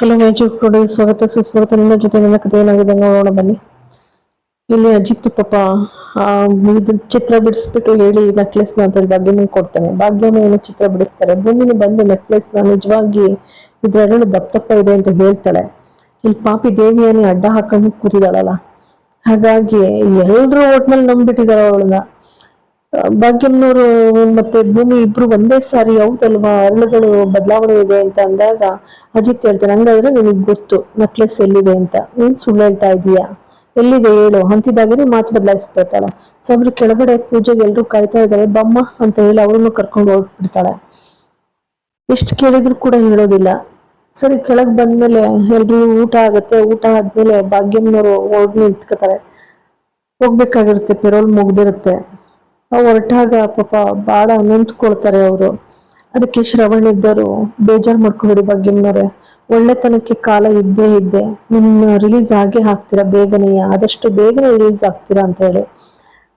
Hello magic ನೋಡಿ, ಸ್ವಾಗತ ಸುಸ್ವಾಗತ. ನಿಮ್ಮ ಜೊತೆ ನನ್ನ ಕಥೆ ಏನಾಗಿದೆ ನೋಡೋಣ ಬನ್ನಿ. ಇಲ್ಲಿ ಅಜಿತ್ ಪಾಪ ಇದು ಚಿತ್ರ ಬಿಡಿಸ್ಬಿಟ್ಟು ಹೇಳಿ ನೆಕ್ಲೆಸ್ ನ ಅಂತ ಭಾಗ್ಯನ ಕೊಡ್ತಾನೆ. ಭಾಗ್ಯನ ಏನು ಚಿತ್ರ ಬಿಡಿಸ್ತಾರೆ. ಭೂಮಿನ ಬಂದು ನೆಕ್ಲೆಸ್ ನ ನಿಜವಾಗಿ ಇದ್ರೆರಡು ದಪ್ಪ ಇದೆ ಅಂತ ಹೇಳ್ತಾಳೆ. ಇಲ್ಲಿ ಪಾಪಿ ದೇವಿಯನ್ನೇ ಅಡ್ಡ ಹಾಕೊಂಡು ಕೂತಿದಾಳಲ್ಲ, ಹಾಗಾಗಿ ಎಲ್ರು ಒಟ್ನಲ್ಲಿ ನಂಬಿಟ್ಟಿದಾರ ಅವಳನ್ನ. ಭಾಗ್ಯಮ್ಮನವರು ಮತ್ತೆ ಭೂಮಿ ಇಬ್ರು ಒಂದೇ ಸಾರಿ ಹೌದಲ್ವಾ ಅರಳುಗಳು ಬದಲಾವಣೆ ಇದೆ ಅಂತ ಅಂದಾಗ ಅಜಿತ್ ಹೇಳ್ತಾನೆ, ಹಂಗಾದ್ರೆ ನಿನಗ್ ಗೊತ್ತು ನೆಕ್ಲೆಸ್ ಎಲ್ಲಿದೆ ಅಂತ, ನೀನ್ ಸುಳ್ಳು ಹೇಳ್ತಾ ಇದೀಯಾ, ಎಲ್ಲಿದೆ ಹೇಳು ಅಂತಿದ್ದಾಗನೇ ಮಾತು ಬದಲಾಯಿಸ್ಬಿಡ್ತಾಳೆ. ಸಬ್ರಿ ಕೆಳಗಡೆ ಪೂಜೆಗೆ ಎಲ್ರು ಕಾಯ್ತಾ ಇದ್ದಾರೆ, ಬಮ್ಮ ಅಂತ ಹೇಳಿ ಅವಳನ್ನು ಕರ್ಕೊಂಡು ಹೋಗ್ಬಿಡ್ತಾಳೆ. ಎಷ್ಟು ಕೇಳಿದ್ರು ಕೂಡ ಹೇಳೋದಿಲ್ಲ. ಸರಿ ಕೆಳಗ್ ಬಂದ್ಮೇಲೆ ಎಲ್ರು ಊಟ ಆಗತ್ತೆ. ಊಟ ಆದ್ಮೇಲೆ ಭಾಗ್ಯಮ್ಮನವರು ಹೊರಡ್ ನಿಂತ್ಕೋತಾರೆ. ಹೋಗ್ಬೇಕಾಗಿರುತ್ತೆ, ಪೆರೋಲ್ ಮುಗ್ದಿರುತ್ತೆ. ಹೊರಟಾಗ ಪಾಪ ಬಾಳ ನೊಂದ್ಕೊಳ್ತಾರೆ ಅವರು. ಅದಕ್ಕೆ ಶ್ರವಣ್ ಇದ್ದರು, ಬೇಜಾರ್ ಮಾಡ್ಕೊಬೇಡಿ ಭಾಗ್ಯಮ್ಮನವ್ರೆ, ಒಳ್ಳೆತನಕ್ಕೆ ಕಾಲ ಇದ್ದೇ ನಿನ್ನ ರಿಲೀಸ್ ಆಗೇ ಹಾಕ್ತೀರಾ ಬೇಗನೆಯ, ಆದಷ್ಟು ಬೇಗನೆ ರಿಲೀಸ್ ಆಗ್ತೀರಾ ಅಂತ ಹೇಳಿ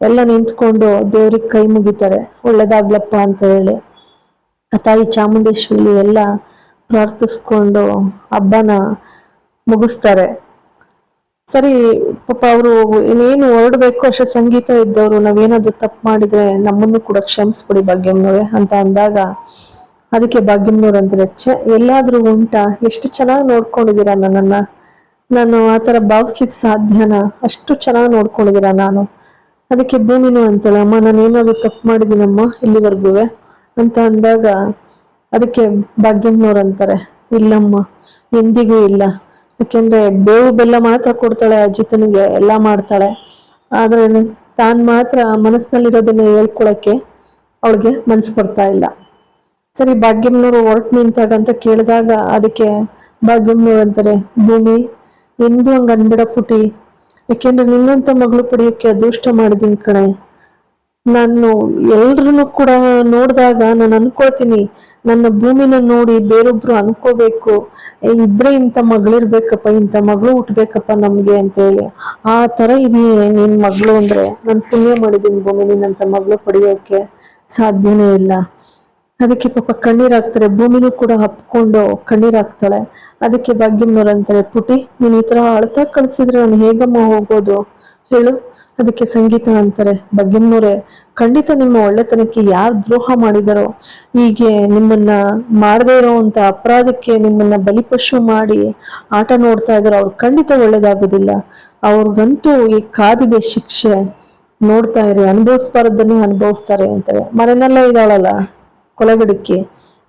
ಎಲ್ಲ ನಿಂತ್ಕೊಂಡು ದೇವ್ರಿಗೆ ಕೈ ಮುಗಿತಾರೆ, ಒಳ್ಳೇದಾಗ್ಲಪ್ಪ ಅಂತ ಹೇಳಿ. ತಾಯಿ ಚಾಮುಂಡೇಶ್ವರಿ ಎಲ್ಲ ಪ್ರಾರ್ಥಿಸ್ಕೊಂಡು ಹಬ್ಬನ ಮುಗಿಸ್ತಾರೆ. ಸರಿ ಪಾಪ ಅವರು ಇನ್ನೇನು ಹೊರಡ್ಬೇಕು ಅಷ್ಟೇ ಸಂಗೀತ ಇದ್ದವರು, ನಾವೇನಾದ್ರು ತಪ್ಪು ಮಾಡಿದ್ರೆ ನಮ್ಮನ್ನು ಕೂಡ ಕ್ಷಮಿಸ್ಬಿಡಿ ಭಾಗ್ಯಮ್ಮನವ್ರೆ ಅಂತ ಅಂದಾಗ ಅದಕ್ಕೆ ಭಾಗ್ಯಮ್ಮನವ್ರು ಅಂತಾರೆ, ಎಲ್ಲಾದ್ರೂ ಉಂಟಾ, ಎಷ್ಟು ಚೆನ್ನಾಗಿ ನೋಡ್ಕೊಂಡಿದ್ದೀರಾ ನನ್ನನ್ನ, ನಾನು ಆತರ ಭಾವಿಸ್ಲಿಕ್ಕೆ ಸಾಧ್ಯನಾ, ಅಷ್ಟು ಚೆನ್ನಾಗಿ ನೋಡ್ಕೊಂಡಿದ್ದೀರಾ ನಾನು. ಅದಕ್ಕೆ ಭೂಮಿನೂ ಅಂತಾಳೆ, ಅಮ್ಮ ನಾನು ಏನಾದ್ರು ತಪ್ಪು ಮಾಡಿದ್ದೀನಮ್ಮ ಇಲ್ಲಿವರೆಗೂ ಅಂತ ಅಂದಾಗ ಅದಕ್ಕೆ ಭಾಗ್ಯಮ್ಮನವ್ರು ಅಂತಾರೆ, ಇಲ್ಲಮ್ಮ ಎಂದಿಗೂ ಇಲ್ಲ, ಯಾಕೆಂದ್ರೆ ಬೇವು ಬೆಲ್ಲ ಮಾತ್ರ ಕೊಡ್ತಾಳೆ ಅಜಿತನಿಗೆ, ಎಲ್ಲ ಮಾಡ್ತಾಳೆ, ಆದ್ರೆ ತಾನ್ ಮಾತ್ರ ಮನಸ್ಸಿನಲ್ಲಿರೋದನ್ನ ಹೇಳ್ಕೊಳಕ್ಕೆ ಅವಳಿಗೆ ಮನ್ಸು ಬರ್ತಾ ಇಲ್ಲ. ಸರಿ ಭಾಗ್ಯಮ್ಮನವರು ಹೊರಟು ನಿಂತಾಗ ಅಂತ ಕೇಳಿದಾಗ ಅದಕ್ಕೆ ಭಾಗ್ಯಮ್ಮನವ್ರು ಅಂತಾರೆ, ಭೂಮಿ ಎಂದೂ ಹಂಗ ಅನ್ಬಿಡ ಪುಟಿ, ಯಾಕೆಂದ್ರೆ ನಿನ್ನಂತ ಮಗಳು ಪಡೆಯೋಕೆ ಅದೃಷ್ಟ ಮಾಡಿದೀನಿ ಕಣೆ. ನಾನು ಎಲ್ರನ್ನು ಕೂಡ ನೋಡಿದಾಗ ನಾನು ಅನ್ಕೊಳ್ತೀನಿ, ನನ್ನ ಭೂಮಿನ ನೋಡಿ ಬೇರೊಬ್ರು ಅನ್ಕೋಬೇಕು, ಇದ್ರೆ ಇಂಥ ಮಗಳಿರ್ಬೇಕಪ್ಪ, ಇಂಥ ಮಗಳು ಹುಟ್ಬೇಕಪ್ಪ ನಮ್ಗೆ ಅಂತ ಹೇಳಿ. ಆ ತರ ಇದೆಯೇ ನಿನ್ ಮಗಳು ಅಂದ್ರೆ, ನಾನು ಪುಣ್ಯ ಮಾಡಿದೀನಿ ಭೂಮಿ, ನಿನ್ನಂತ ಮಗಳು ಪಡೆಯೋಕೆ ಸಾಧ್ಯನೇ ಇಲ್ಲ. ಅದಕ್ಕೆ ಪಾಪ ಕಣ್ಣೀರಾಗ್ತಾರೆ. ಭೂಮಿನೂ ಕೂಡ ಹಪ್ಕೊಂಡು ಕಣ್ಣೀರಾಗ್ತಾಳೆ. ಅದಕ್ಕೆ ಭಾಗ್ಯಮ್ಮನವ್ರು ಅಂತಾರೆ, ಪುಟಿ ನೀನ್ ಈ ತರ ಅಳ್ತಾ ಕಳ್ಸಿದ್ರೆ ನಾನು ಹೇಗಮ್ಮ ಹೋಗೋದು ಹೇಳು. ಅದಕ್ಕೆ ಸಂಗೀತ ಅಂತಾರೆ, ಭಾಗ್ಯಮ್ಮನವ್ರೆ ಖಂಡಿತ ನಿಮ್ಮ ಒಳ್ಳೆತನಕ್ಕೆ ಯಾರು ದ್ರೋಹ ಮಾಡಿದಾರೋ, ಹೀಗೆ ನಿಮ್ಮನ್ನ ಮಾಡದೇ ಇರೋಂತ ಅಪರಾಧಕ್ಕೆ ನಿಮ್ಮನ್ನ ಬಲಿಪಶು ಮಾಡಿ ಆಟ ನೋಡ್ತಾ ಇದಾರೆ, ಅವ್ರು ಖಂಡಿತ ಒಳ್ಳೇದಾಗೋದಿಲ್ಲ, ಅವ್ರಿಗಂತೂ ಈ ಕಾದಿದೆ ಶಿಕ್ಷೆ, ನೋಡ್ತಾ ಇರಿ, ಅನುಭವಿಸ್ಬಾರದನ್ನೇ ಅನುಭವಿಸ್ತಾರೆ ಅಂತಾರೆ. ಮನೆಯಲ್ಲ ಇದ್ದಾಳಲ್ಲ ಕೊಲೆಗಡಿಕೆ,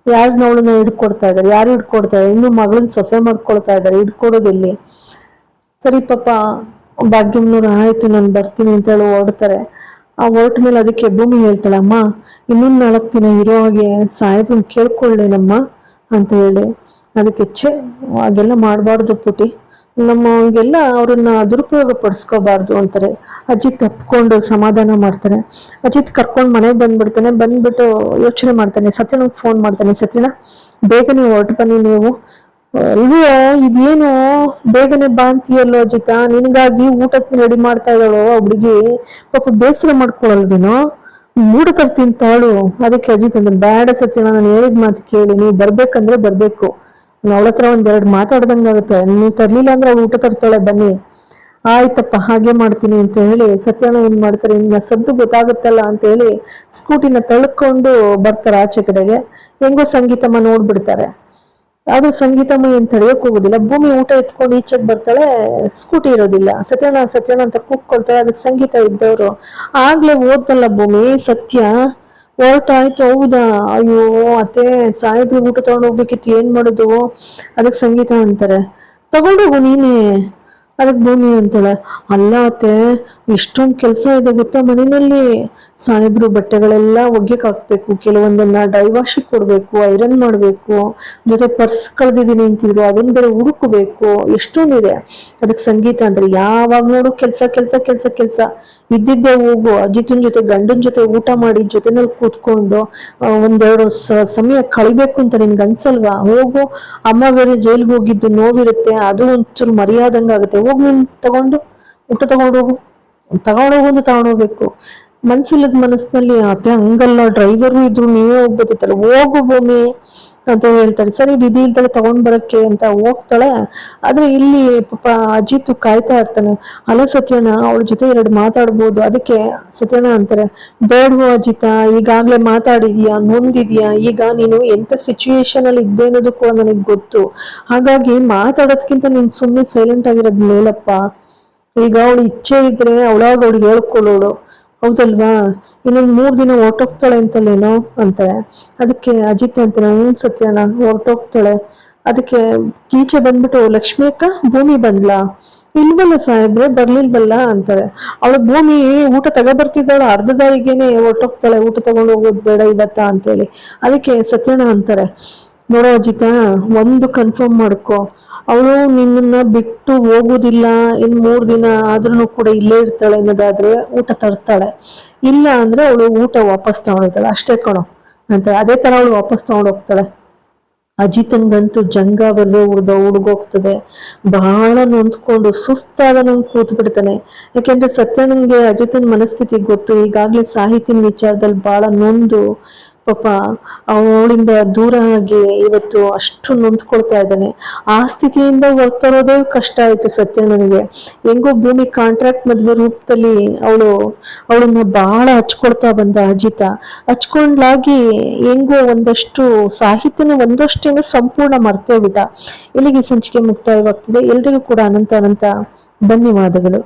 ಯಾರನ್ನ ಅವಳನ್ನ ಹಿಡ್ಕೊಡ್ತಾ ಇದಾರೆ, ಯಾರು ಹಿಡ್ಕೊಡ್ತಾ ಇದಾರೆ, ಇನ್ನು ಮಗಳನ್ನ ಸೊಸೆ ಮಾಡ್ಕೊಳ್ತಾ ಇದಾರೆ, ಹಿಡ್ಕೊಡೋದಿಲ್ಲಿ. ಸರಿ ಪಾಪ ಭಾಗ್ಯಮ್ಮನವ್ರು ಆಯ್ತು ನಾನು ಬರ್ತೀನಿ ಅಂತ ಹೇಳಿ ಹೊರಡ್ತಾರೆ. ಆ ಹೊರಟ ಮೇಲೆ ಅದಕ್ಕೆ ಭೂಮಿ ಹೇಳ್ತಾಳೆ, ಅಮ್ಮ ಇನ್ನೊಂದು 4 ದಿನ ಇರೋ ಹಾಗೆ ಸಾಹೇಬ್ರನ್ನ ಕೇಳ್ಕೊಳ್ಳೇನಮ್ಮ ಅಂತ ಹೇಳಿ. ಅದಕ್ಕೆ ಹಾಗೆಲ್ಲ ಮಾಡಬಾರ್ದು ಪುಟಿ, ನಮಗೆಲ್ಲ ಅವ್ರನ್ನ ದುರುಪಯೋಗ ಪಡಿಸ್ಕೋಬಾರ್ದು ಅಂತಾರೆ. ಅಜಿತ್ ತಪ್ಕೊಂಡು ಸಮಾಧಾನ ಮಾಡ್ತಾರೆ. ಅಜಿತ್ ಕರ್ಕೊಂಡು ಮನೆಗೆ ಬಂದ್ಬಿಡ್ತಾನೆ. ಬಂದ್ಬಿಟ್ಟು ಯೋಚನೆ ಮಾಡ್ತಾನೆ, ಸತ್ಯನಿಗೆ ಫೋನ್ ಮಾಡ್ತಾನೆ, ಸತ್ಯನ ಬೇಗನೆ ಹೊರಟು ಬನ್ನಿ ನೀವು. ಅಯ್ಯೋ ಇದೇನು ಬೇಗನೆ ಬಾ ಅಂತೀಯಲ್ಲೋ ಅಜಿತ, ನಿನಗಾಗಿ ಊಟಕ್ಕೆ ರೆಡಿ ಮಾಡ್ತಾ ಇದ್ದಾಳೋ ಆ ಹುಡುಗಿ, ಪಾಪ ಬೇಸರ ಮಾಡ್ಕೊಳಲ್ವೇನೋ, ಮೂಡ ತರ್ತೀನಿ ತಾಳು. ಅದಕ್ಕೆ ಅಜಿತ್ ಅಂದ್ರೆ, ಬೇಡ ಸತ್ಯನ, ನಾನು ಹೇಳಿದ ಮಾತು ಕೇಳಿ, ನೀವು ಬರ್ಬೇಕಂದ್ರೆ ಬರ್ಬೇಕು, ಅವಳ ಹತ್ರ 1-2 ಮಾತಾಡ್ದಂಗಾಗುತ್ತೆ, ನೀವು ತರ್ಲಿಲ್ಲ ಅಂದ್ರೆ ಅವ್ಳು ಊಟ ತರ್ತಾಳೆ ಬನ್ನಿ. ಆಯ್ತಪ್ಪ ಹಾಗೆ ಮಾಡ್ತೀನಿ ಅಂತ ಹೇಳಿ ಸತ್ಯನ ಏನ್ ಮಾಡ್ತಾರೆ, ಇನ್ನ ಸದ್ದು ಗೊತ್ತಾಗುತ್ತಲ್ಲ ಅಂತ ಹೇಳಿ ಸ್ಕೂಟಿನ ತಳ್ಕೊಂಡು ಬರ್ತಾರೆ ಆಚೆ ಕಡೆಗೆ. ಹೆಂಗೋ ಸಂಗೀತಮ್ಮ ನೋಡ್ಬಿಡ್ತಾರೆ. ಆದ್ರೂ ಸಂಗೀತಮ್ಮ ಏನ್ ತಡೆಯಕ್ ಹೋಗುದಿಲ್ಲ. ಭೂಮಿ ಊಟ ಎತ್ಕೊಂಡು ಈಚೆಗೆ ಬರ್ತಾಳೆ, ಸ್ಕೂಟಿ ಇರೋದಿಲ್ಲ. ಸತ್ಯನ ಅಂತ ಕೂಗ್ಕೊಳ್ತಾಳೆ. ಅದಕ್ಕೆ ಸಂಗೀತ ಇದ್ದವ್ರು, ಆಗ್ಲೇ ಓದ್ತಲ್ಲ ಭೂಮಿ, ಸತ್ಯ ಹೊರಟಾಯ್ತು, ಹೌದಾ, ಅಯ್ಯೋ ಅತ್ತೆ ಸಾಹೇಬ್ರಿಗೆ ಊಟ ತಗೊಂಡು ಹೋಗ್ಬೇಕಿತ್ತು, ಏನ್ ಮಾಡುದು. ಅದಕ್ಕೆ ಸಂಗೀತ ಅಂತಾರೆ, ತಗೊಂಡೋಗು ನೀನೇ. ಅದಕ್ಕೆ ಭೂಮಿ ಅಂತಾಳೆ, ಅಲ್ಲ ಅತ್ತೆ ಎಷ್ಟೊಂದು ಕೆಲಸ ಇದೆ ಗೊತ್ತಾ ಮನೆಯಲ್ಲಿ, ಸಾಹೇಬ್ರು ಬಟ್ಟೆಗಳೆಲ್ಲ ಒಗ್ಯಕ್ ಹಾಕ್ಬೇಕು, ಕೆಲವೊಂದನ್ನ ಡೈವಾಶಿಗೆ ಕೊಡ್ಬೇಕು, ಐರನ್ ಮಾಡ್ಬೇಕು, ಜೊತೆ ಪರ್ಸ್ ಕಳೆದಿದ್ದೀನಿ ಅಂತಿದ್ರು ಅದನ್ನ ಬೇರೆ ಹುಡುಕಬೇಕು, ಎಷ್ಟೊಂದಿದೆ. ಅದಕ್ಕೆ ಸಂಗೀತ ಅಂದ್ರೆ, ಯಾವಾಗ ನೋಡು ಕೆಲ್ಸ ಕೆಲ್ಸ ಕೆಲ್ಸ ಕೆಲ್ಸ, ಇದ್ದಿದ್ದೆ ಹೋಗು ಅಜಿತನ್ ಜೊತೆ ಗಂಡನ ಜೊತೆ ಊಟ ಮಾಡಿ ಜೊತೆನಲ್ಲಿ ಕೂತ್ಕೊಂಡು 1-2 ಸಮಯ ಕಳಿಬೇಕು ಅಂತ ನಿನ್ಗೆ ಅನ್ಸಲ್ವಾ, ಹೋಗು. ಅಮ್ಮ ಬೇರೆ ಜೈಲ್ಗೆ ಹೋಗಿದ್ದು ನೋವಿರುತ್ತೆ, ಅದು ಒಂಚೂರು ಮರ್ಯಾದಂಗ ಆಗುತ್ತೆ, ಹೋಗಿ ನೀನ್ ಊಟ ತಗೊಂಡೋಗು ಅಂತ ತಗೊಂಡೋಗ್ಬೇಕು. ಮನ್ಸಿಲ್ಲದ ಮನಸ್ಸಿನಲ್ಲಿ, ಅತ್ತೆ ಹಂಗಲ್ಲ ಡ್ರೈವರು ಇದ್ರು ನೀವೇ ಹೋಗ್ಬೋದಿತ್ತಲ್ಲ, ಹೋಗು ಭೂಮಿ ಅಂತ ಹೇಳ್ತಾರೆ. ಸರಿ ವಿಧಿ ಇಲ್ದಲೆ ತಗೊಂಡ್ ಬರಕ್ಕೆ ಅಂತ ಹೋಗ್ತಾಳೆ. ಆದ್ರೆ ಇಲ್ಲಿ ಪಾಪ ಅಜಿತ್ ಕಾಯ್ತಾ ಇರ್ತಾನೆ. ಅಲ್ಲ ಸತ್ಯಣ್ಣ, ಅವಳ ಜೊತೆ ಎರಡು ಮಾತಾಡ್ಬೋದು. ಅದಕ್ಕೆ ಸತ್ಯಣ್ಣ ಅಂತಾರೆ, ಬೇಡ್ವೋ ಅಜಿತ, ಈಗಾಗ್ಲೇ ಮಾತಾಡಿದ್ಯಾ, ನೊಂದಿದ್ಯಾ, ಈಗ ನೀನು ಎಂತ ಸಿಚುವೇಶನ್ ಅಲ್ಲಿ ಇದ್ದೆ ಅನ್ನೋದು ಕೂಡ ನನಗೆ ಗೊತ್ತು. ಹಾಗಾಗಿ ಮಾತಾಡೋದ್ಕಿಂತ ನೀನ್ ಸುಮ್ಮನೆ ಸೈಲೆಂಟ್ ಆಗಿರೋದ್ ಮೇಲಪ್ಪ. ಈಗ ಅವಳು ಇಚ್ಛೆ ಇದ್ರೆ ಅವಳಾಗ ಅವಳಿಗೆ ಹೇಳ್ಕೊಳ್ಳೋಳು, ಹೌದಲ್ವಾ? ಇನ್ನೊಂದ್ 3 ದಿನ ಹೊರ್ಟೋಗ್ತಾಳೆ ಅಂತಲ್ಲೇನೋ ಅಂತಾರೆ. ಅದಕ್ಕೆ ಅಜಿತ್ ಅಂತಾನೆ, ಹ್ಞೂ ಸತ್ಯಣ್ಣ ಹೊರ್ಟೋಗ್ತಾಳೆ. ಅದಕ್ಕೆ ಈಚೆ ಬಂದ್ಬಿಟ್ಟು, ಲಕ್ಷ್ಮಿ ಅಕ್ಕ ಭೂಮಿ ಬಂದ್ಲಾ? ಇಲ್ವಲ್ಲ ಸಾಹೇಬ್ರೆ, ಬರ್ಲಿಲ್ವಲ್ಲ ಅಂತಾರೆ. ಅವಳು ಭೂಮಿ ಊಟ ತಗೊಬರ್ತಿದ್ದಾಳ, ಅರ್ಧ ದಾರಿಗೇನೆ ಹೊರ್ಟೋಗ್ತಾಳೆ, ಊಟ ತಗೊಂಡು ಹೋಗೋದು ಬೇಡ ಇವತ್ತ ಅಂತೇಳಿ. ಅದಕ್ಕೆ ಸತ್ಯಣ್ಣ ಅಂತಾರೆ, ನೋಡೋ ಅಜಿತ, ಒಂದು ಕನ್ಫರ್ಮ್ ಮಾಡ್ಕೊ, ಅವಳು ನಿನ್ನನ್ನ ಬಿಟ್ಟು ಹೋಗುದಿಲ್ಲ. ಇನ್ 3 ದಿನ ಆದ್ರೂ ಕೂಡ ಇಲ್ಲೇ ಇರ್ತಾಳೆ ಅನ್ನೋದಾದ್ರೆ ಊಟ ತರ್ತಾಳೆ, ಇಲ್ಲ ಅಂದ್ರೆ ಅವಳು ಊಟ ವಾಪಸ್ ತಗೊಂಡೋಗ್ತಾಳೆ, ಅಷ್ಟೇ ಕಣೋ ಅಂತ. ಅದೇ ತರ ಅವಳು ವಾಪಸ್ ತಗೊಂಡ್ ಹೋಗ್ತಾಳೆ. ಅಜಿತನ್ಗಂತೂ ಜಂಗಾಬರ್ರೆ ಹುಡ್ಗೋಗ್ತದೆ. ಬಹಳ ನೊಂದ್ಕೊಂಡು ಸುಸ್ತಾದನಂಗ್ ಕೂತ್ ಬಿಡ್ತಾನೆ. ಯಾಕೆಂದ್ರೆ ಸತ್ಯಣ್ಣಂಗೆ ಅಜಿತನ್ ಮನಸ್ಥಿತಿ ಗೊತ್ತು. ಈಗಾಗ್ಲೇ ಸಾಹಿತಿನ ವಿಚಾರದಲ್ಲಿ ಬಹಳ ನೊಂದು ಪಾಪ ಅವಳಿಂದ ದೂರ ಆಗಿ ಇವತ್ತು ಅಷ್ಟು ನೊಂದ್ಕೊಳ್ತಾ ಇದ್ದಾನೆ. ಆ ಸ್ಥಿತಿಯಿಂದ ಹೊರ್ತರೋದೇ ಕಷ್ಟ ಆಯ್ತು ಸತ್ಯಣ್ಣನಿಗೆ. ಹೆಂಗೋ ಭೂಮಿ ಕಾಂಟ್ರಾಕ್ಟ್ ಮದ್ವೆ ರೂಪದಲ್ಲಿ ಅವಳನ್ನ ಬಹಳ ಹಚ್ಕೊಳ್ತಾ ಬಂದ ಅಜಿತ. ಹಚ್ಕೊಂಡ್ಲಾಗಿ ಹೆಂಗೋ ಒಂದಷ್ಟು ಸಾಹಿತ್ಯನ ಒಂದಷ್ಟೇನು ಸಂಪೂರ್ಣ ಮರ್ತೇ ಬಿಟ್ಟ. ಇಲ್ಲಿಗೆ ಸಂಚಿಕೆ ಮುಕ್ತಾಯವಾಗ್ತಿದೆ. ಎಲ್ರಿಗೂ ಕೂಡ ಅನಂತ ಧನ್ಯವಾದಗಳು.